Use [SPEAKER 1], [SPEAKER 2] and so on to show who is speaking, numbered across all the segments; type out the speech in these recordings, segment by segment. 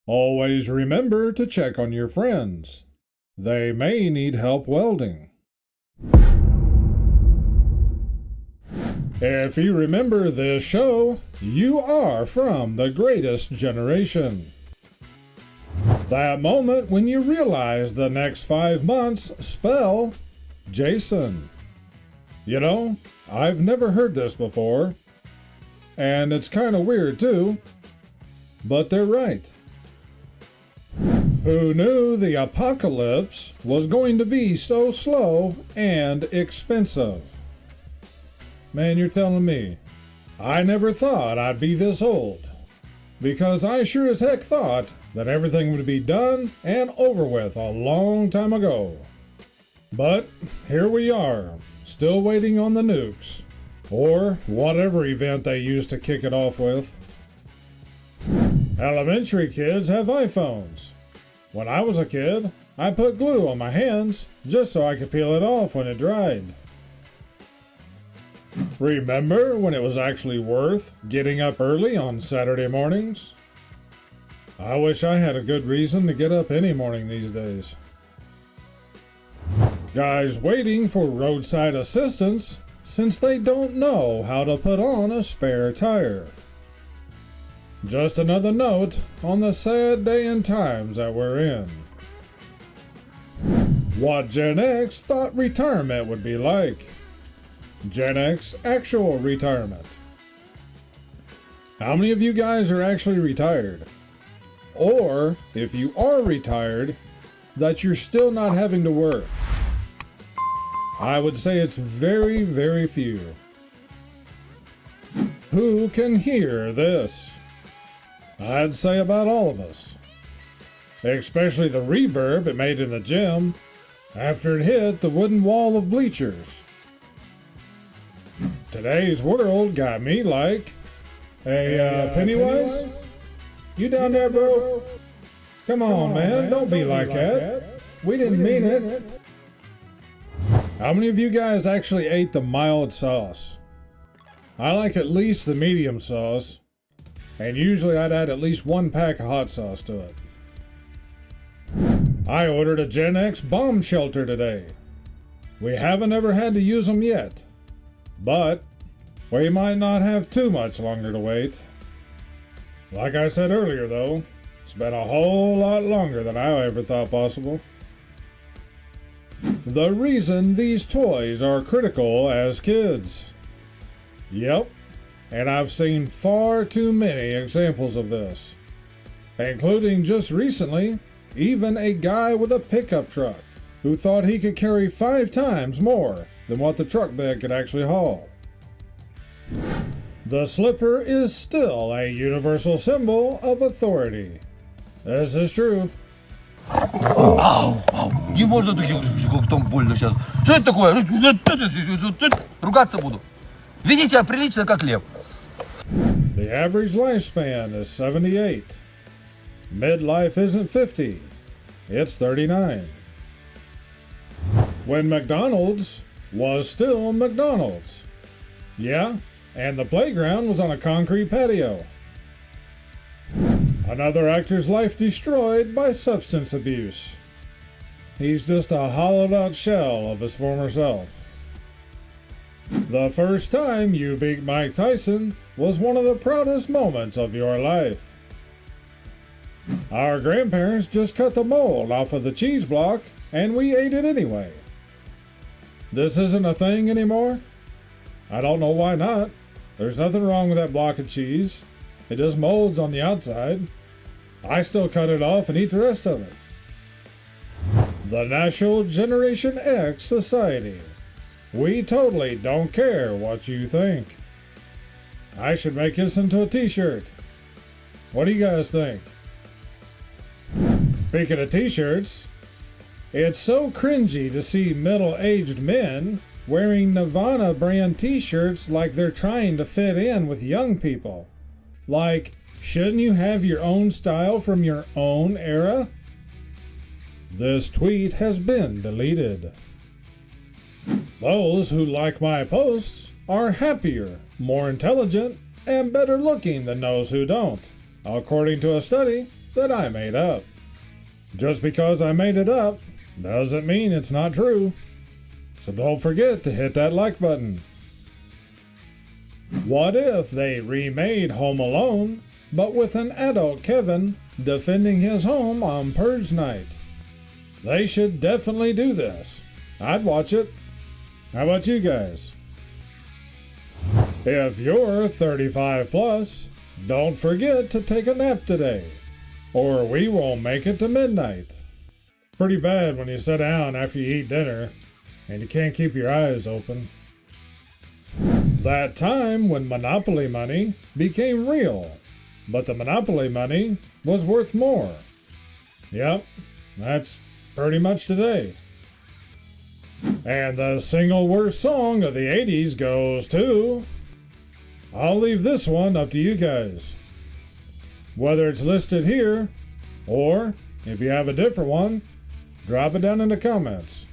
[SPEAKER 1] Always remember to check on your friends. They may need help welding. If you remember this show, you are from the greatest generation. That moment when you realize the next 5 months spell Jason. You know, I've never heard this before, and it's kind of weird too, but they're right. Who knew the apocalypse was going to be so slow and expensive? Man, you're telling me. I never thought I'd be this old. Because I sure as heck thought that everything would be done and over with a long time ago. But here we are, still waiting on the nukes. Or whatever event they used to kick it off with. Elementary kids have iPhones. When I was a kid, I put glue on my hands just so I could peel it off when it dried. Remember when it was actually worth getting up early on Saturday mornings? I wish I had a good reason to get up any morning these days. Guys waiting for roadside assistance since they don't know how to put on a spare tire. Just another note on the sad day and times that we're in. What Gen X thought retirement would be like. Gen X actual retirement. How many of you guys are actually retired? Or, if you are retired, that you're still not having to work? I would say it's very, very few. Who can hear this? I'd say about all of us. Especially the reverb it made in the gym after it hit the wooden wall of bleachers. Today's world got me like, hey, Pennywise? You down there, bro? Come on, man, don't be like that. We didn't mean it. How many of you guys actually ate the mild sauce? I like at least the medium sauce, and usually I'd add at least 1 pack of hot sauce to it. I ordered a Gen X bomb shelter today. We haven't ever had to use them yet. But we might not have too much longer to wait. Like I said earlier though, it's been a whole lot longer than I ever thought possible. The reason these toys are critical as kids. Yep, and I've seen far too many examples of this. Including just recently, even a guy with a pickup truck who thought he could carry 5 times more than what the truck bed could actually haul. The slipper is still a universal symbol of authority. This is true.
[SPEAKER 2] Ау, не можно таких, как там больно сейчас. Что это такое? Ругаться буду. Веди себя прилично, как лев.
[SPEAKER 1] The average lifespan is 78. Midlife isn't 50. It's 39. When McDonald's was still McDonald's. Yeah, and the playground was on a concrete patio. Another actor's life destroyed by substance abuse. He's just a hollowed out shell of his former self. The first time you beat Mike Tyson was one of the proudest moments of your life. Our grandparents just cut the mold off of the cheese block and we ate it anyway. This isn't a thing anymore? I don't know why not. There's nothing wrong with that block of cheese. It just molds on the outside. I still cut it off and eat the rest of it. The National Generation X Society. We totally don't care what you think. I should make this into a t-shirt. What do you guys think? Speaking of t-shirts, it's so cringy to see middle-aged men wearing Nirvana brand t-shirts like they're trying to fit in with young people. Like, shouldn't you have your own style from your own era? This tweet has been deleted. Those who like my posts are happier, more intelligent, and better looking than those who don't, according to a study that I made up. Just because I made it up doesn't mean it's not true. So don't forget to hit that like button. What if they remade Home Alone, but with an adult Kevin defending his home on Purge Night? They should definitely do this. I'd watch it. How about you guys? If you're 35 plus, don't forget to take a nap today, or we won't make it to midnight. Pretty bad when you sit down after you eat dinner and you can't keep your eyes open. That time when Monopoly money became real, but the Monopoly money was worth more. Yep, that's pretty much today. And the single worst song of the 80s goes to... I'll leave this one up to you guys. Whether it's listed here, or if you have a different one, drop it down in the comments.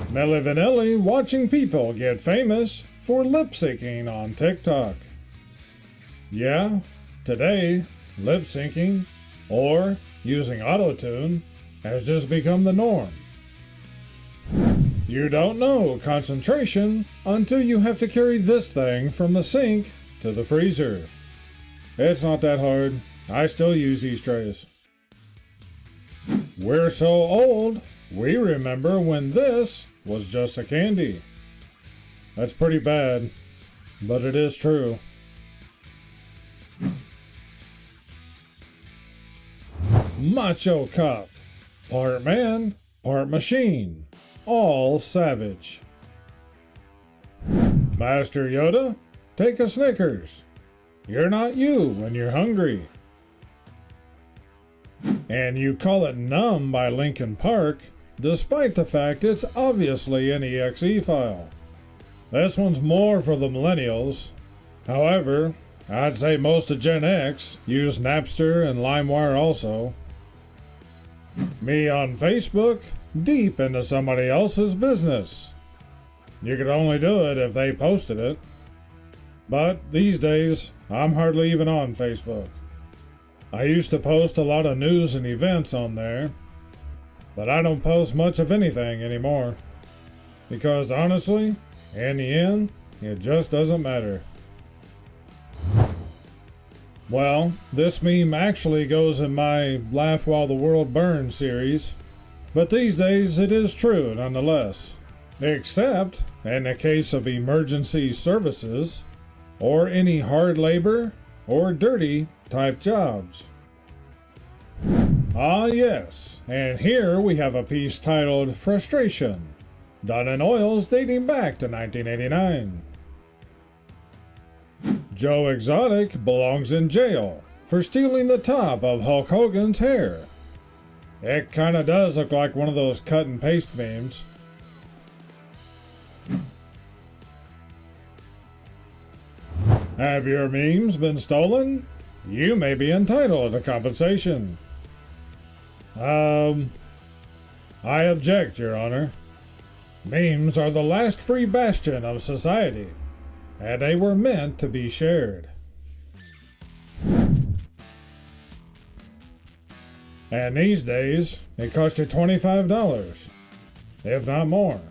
[SPEAKER 1] Milli Vanilli watching people get famous for lip syncing on TikTok. Yeah, today, lip syncing, or using autotune, has just become the norm. You don't know concentration until you have to carry this thing from the sink to the freezer. It's not that hard. I still use these trays. We're so old, we remember when this was just a candy. That's pretty bad, but it is true. Macho Cup. Part man, part machine. All savage. Master Yoda, take a Snickers. You're not you when you're hungry. And you call it Numb by Linkin Park, despite the fact it's obviously an exe file. This one's more for the millennials. However, I'd say most of Gen X use Napster and LimeWire also. Me on Facebook, deep into somebody else's business. You could only do it if they posted it. But these days, I'm hardly even on Facebook. I used to post a lot of news and events on there, but I don't post much of anything anymore. Because honestly, in the end, it just doesn't matter. Well, this meme actually goes in my Laugh While the World Burns series, but these days it is true nonetheless. Except in the case of emergency services, or any hard labor or dirty type jobs. Ah yes, and here we have a piece titled Frustration, done in oils dating back to 1989. Joe Exotic belongs in jail for stealing the top of Hulk Hogan's hair. It kinda does look like one of those cut and paste memes. Have your memes been stolen? You may be entitled to compensation. I object, Your Honor. Memes are the last free bastion of society, and they were meant to be shared. And these days, it costs you $25, if not more.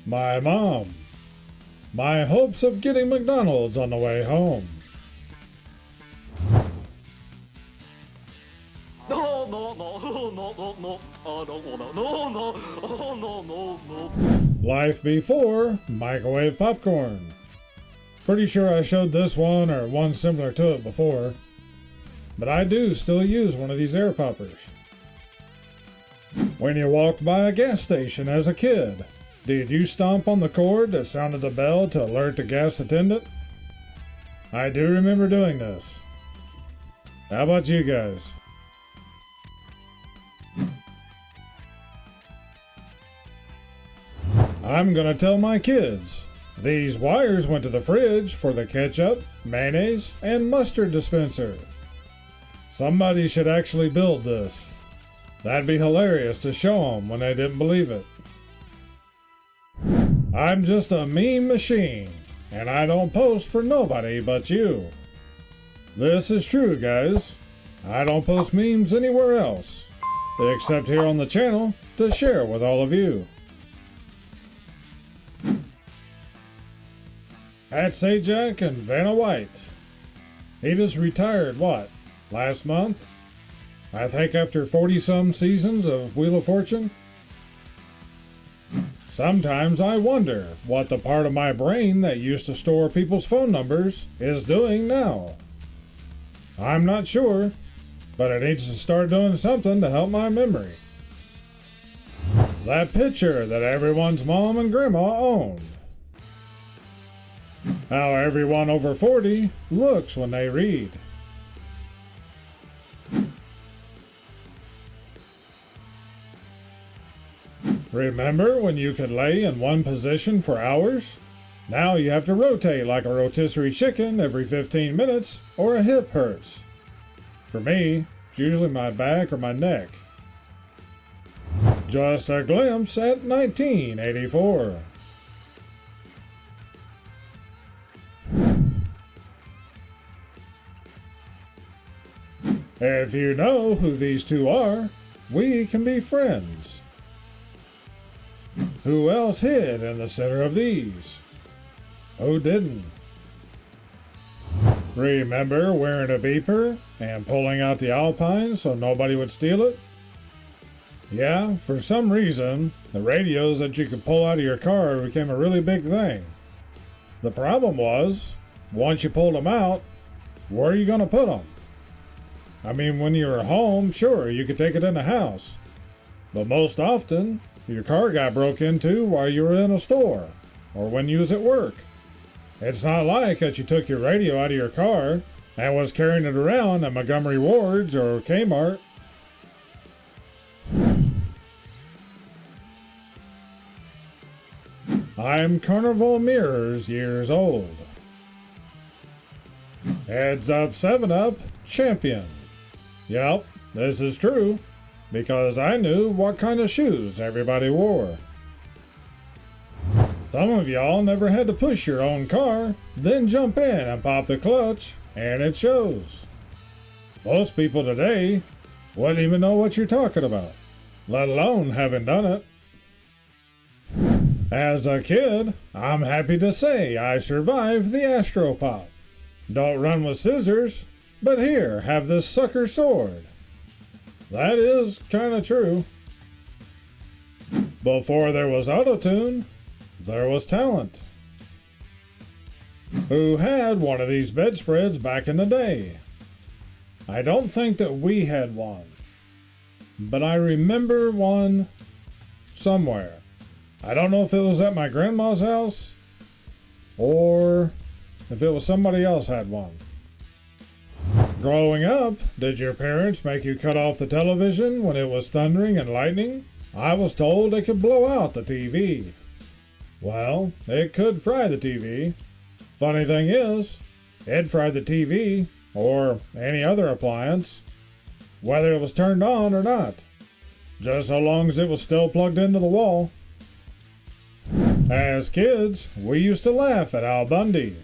[SPEAKER 1] My mom. My hopes of getting McDonald's on the way home. Life before microwave popcorn. Pretty sure I showed this one or one similar to it before, but I do still use one of these air poppers. When you walked by a gas station as a kid, did you stomp on the cord that sounded the bell to alert the gas attendant? I do remember doing this. How about you guys? I'm gonna tell my kids. These wires went to the fridge for the ketchup, mayonnaise, and mustard dispenser. Somebody should actually build this. That'd be hilarious to show them when they didn't believe it. I'm just a meme machine, and I don't post for nobody but you. This is true, guys. I don't post memes anywhere else, except here on the channel to share with all of you. That's Ajax and Vanna White. He just retired, last month? I think after 40-some seasons of Wheel of Fortune. Sometimes I wonder what the part of my brain that used to store people's phone numbers is doing now. I'm not sure, but it needs to start doing something to help my memory. That picture that everyone's mom and grandma owned. How everyone over 40 looks when they read. Remember when you could lay in one position for hours? Now you have to rotate like a rotisserie chicken every 15 minutes or a hip hurts. For me, it's usually my back or my neck. Just a glimpse at 1984. If you know who these two are, we can be friends. Who else hid in the center of these? Who didn't? Remember wearing a beeper and pulling out the Alpine so nobody would steal it? Yeah, for some reason, the radios that you could pull out of your car became a really big thing. The problem was, once you pulled them out, where are you going to put them? I mean, when you were home, sure, you could take it in the house. But most often, your car got broke into while you were in a store, or when you was at work. It's not like that you took your radio out of your car and was carrying it around at Montgomery Ward's or Kmart. I'm Carnival Mirrors years old. Heads Up 7-Up champion. Yep, this is true, because I knew what kind of shoes everybody wore. Some of y'all never had to push your own car, then jump in and pop the clutch, and it shows. Most people today wouldn't even know what you're talking about, let alone having done it. As a kid, I'm happy to say I survived the Astropop. Don't run with scissors, but here, have this sucker sword. That is kinda true. Before there was autotune, there was talent. Who had one of these bedspreads back in the day? I don't think that we had one, but I remember one somewhere. I don't know if it was at my grandma's house or if it was somebody else had one. Growing up, did your parents make you cut off the television when it was thundering and lightning? I was told it could blow out the TV. Well, it could fry the TV. Funny thing is, it fried the TV, or any other appliance, whether it was turned on or not, just so long as it was still plugged into the wall. As kids, we used to laugh at Al Bundy.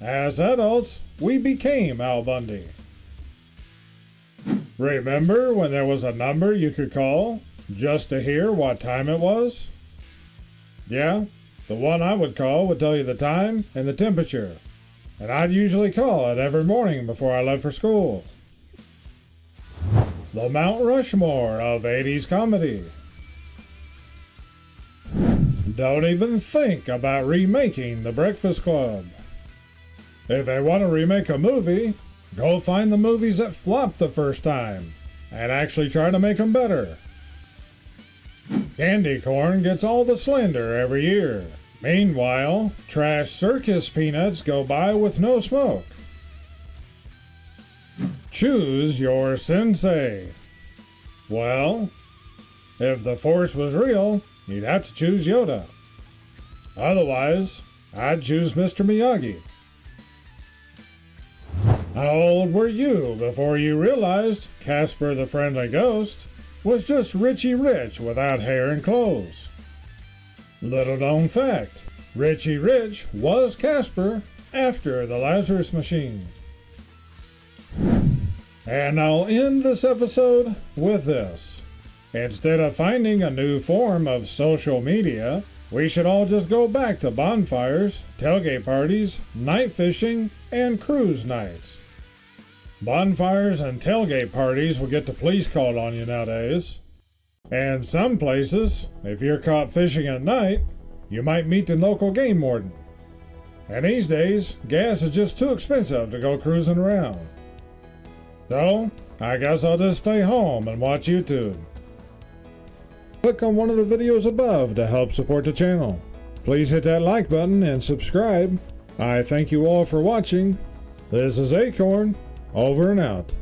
[SPEAKER 1] As adults, we became Al Bundy. Remember when there was a number you could call just to hear what time it was? Yeah, the one I would call would tell you the time and the temperature, and I'd usually call it every morning before I left for school. The Mount Rushmore of 80s comedy. Don't even think about remaking The Breakfast Club. If they want to remake a movie, go find the movies that flopped the first time and actually try to make them better. Candy corn gets all the slander every year. Meanwhile, trash circus peanuts go by with no smoke. Choose your sensei. Well, if the Force was real, you'd have to choose Yoda. Otherwise, I'd choose Mr. Miyagi. How old were you before you realized Casper the Friendly Ghost was just Richie Rich without hair and clothes. Little known fact, Richie Rich was Casper after the Lazarus Machine. And I'll end this episode with this. Instead of finding a new form of social media, we should all just go back to bonfires, tailgate parties, night fishing, and cruise nights. Bonfires and tailgate parties will get the police called on you nowadays. And some places, if you're caught fishing at night, you might meet the local game warden. And these days, gas is just too expensive to go cruising around. So, I guess I'll just stay home and watch YouTube. Click on one of the videos above to help support the channel. Please hit that like button and subscribe. I thank you all for watching. This is Akorn, over and out.